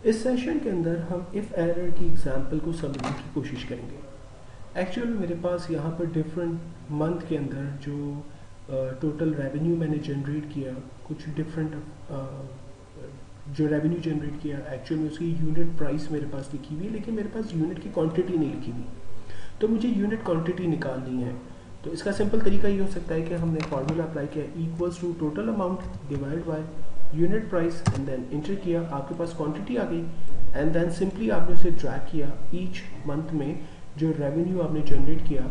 इस सेशन के अंदर हम इफ़ एरर की एग्जांपल को समझने की कोशिश करेंगे। एक्चुअली मेरे पास यहाँ पर डिफरेंट मंथ के अंदर जो टोटल रेवेन्यू मैंने जनरेट किया, कुछ डिफरेंट जो रेवेन्यू जनरेट किया एक्चुअली में उसकी यूनिट प्राइस मेरे पास लिखी हुई है, लेकिन मेरे पास यूनिट की क्वांटिटी नहीं लिखी हुई। तो मुझे यूनिट क्वांटिटी निकालनी है। तो इसका सिंपल तरीका ये हो सकता है कि हमने फार्मूला अप्लाई किया equals to total amount divide by unit price and then enter किया, आपके पास क्वांटिटी आ गई एंड देन सिंपली आपने उसे ड्रैग किया ईच मंथ में जो रेवेन्यू आपने जनरेट किया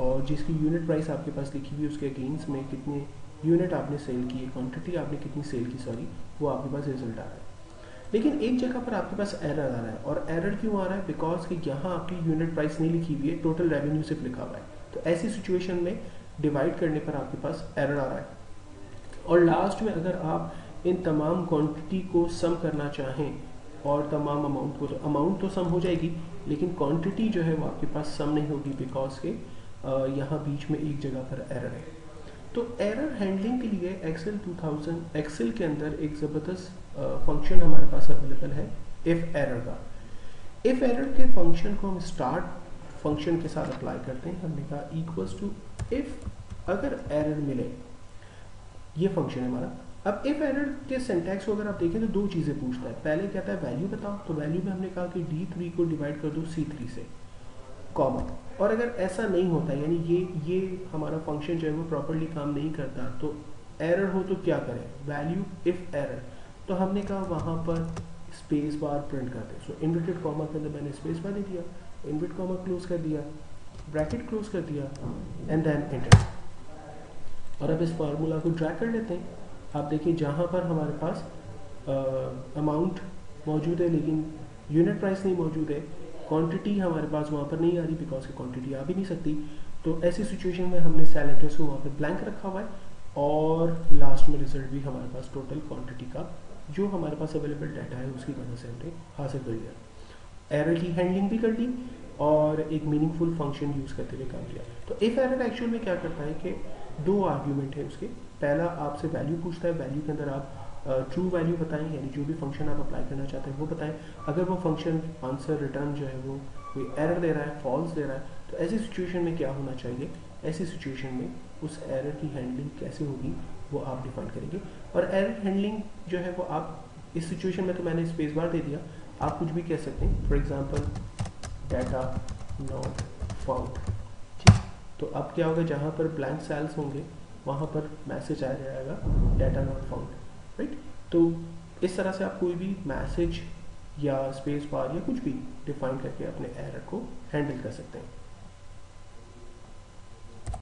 और जिसकी यूनिट प्राइस आपके पास लिखी हुई उसके अगेंस्ट में कितने यूनिट आपने सेल की, क्वांटिटी आपने कितनी सेल की सॉरी, वो आपके पास रिजल्ट आ रहा है। लेकिन एक जगह पर आपके पास एरर आ रहा है, और एरर क्यों आ रहा है? बिकॉज कि यहाँ आपकी यूनिट प्राइस नहीं लिखी हुई है, टोटल रेवेन्यू सिर्फ लिखा हुआ है। तो ऐसी सिचुएशन में डिवाइड करने पर आपके पास एरर आ रहा है। और लास्ट में अगर आप इन तमाम क्वांटिटी को सम करना चाहें और तमाम अमाउंट को, तो अमाउंट तो सम हो जाएगी लेकिन क्वांटिटी जो है वो आपके पास सम नहीं होगी, बिकॉज के यहाँ बीच में एक जगह पर एरर है। तो एरर हैंडलिंग के लिए एक्सेल के अंदर एक ज़बरदस्त फंक्शन हमारे पास अवेलेबल है इफ़ एरर का। इफ़ एरर के फंक्शन को हम स्टार्ट फंक्शन के साथ अप्लाई करते हैं। हमने कहा इक्वल्स टू इफ़ अगर एरर मिले, ये फंक्शन है हमारा। अब इफ़ एरर के सिंटैक्स को अगर आप देखें तो दो चीज़ें पूछता है। पहले कहता है वैल्यू बताओ, तो वैल्यू में हमने कहा कि D3 को डिवाइड कर दो C3 से, कॉमा। और अगर ऐसा नहीं होता, यानी ये हमारा फंक्शन जो है वो प्रॉपरली काम नहीं करता, तो एरर हो तो क्या करें? वैल्यू इफ़ एरर, तो हमने कहा वहाँ पर स्पेस बार प्रिंट करते हैं। सो इन्वर्टेड कॉमा के अंदर मैंने स्पेस बार दे दिया, इन्वर्ट कॉमा क्लोज कर दिया, ब्रैकेट क्लोज कर दिया एंड देन एंटर। और अब इस फार्मूला को ड्रैग कर लेते हैं। आप देखिए जहाँ पर हमारे पास अमाउंट मौजूद है लेकिन यूनिट प्राइस नहीं मौजूद है, क्वांटिटी हमारे पास वहाँ पर नहीं आ रही, बिकॉज की क्वांटिटी आ भी नहीं सकती। तो ऐसी सिचुएशन में हमने सेल एड्रेस को वहाँ पर ब्लैंक रखा हुआ है और लास्ट में रिजल्ट भी हमारे पास टोटल क्वांटिटी का जो हमारे पास अवेलेबल डाटा है उसकी वजह से हमने हासिल कर लिया। एरर की हैंडलिंग भी कर ली और एक मीनिंगफुल फंक्शन यूज़ करते हुए काम किया। तो इफ एरर एक्चुअल में क्या करता है कि दो आर्ग्यूमेंट है उसके। पहला आपसे वैल्यू पूछता है, वैल्यू के अंदर आप ट्रू वैल्यू बताएं, यानी जो भी फंक्शन आप अप्लाई करना चाहते हैं वो बताएं। अगर वो फंक्शन आंसर रिटर्न जो है वो कोई एरर दे रहा है, फॉल्स दे रहा है, तो ऐसी सिचुएशन में क्या होना चाहिए? ऐसी सिचुएशन में उस एरर की हैंडलिंग कैसे होगी वो आप डिफाइन करेंगे। और एरर हैंडलिंग जो है वो आप इस सिचुएशन में, तो मैंने स्पेस बार दे दिया, आप कुछ भी कह सकते हैं। For example data not found, ठीक। तो अब क्या होगा, जहाँ पर ब्लैंक सेल्स होंगे वहाँ पर मैसेज आ जाएगा डाटा नॉट फाउंड, राइट। तो इस तरह से आप कोई भी मैसेज या स्पेस बार या कुछ भी डिफाइन करके अपने एरर को हैंडल कर सकते हैं।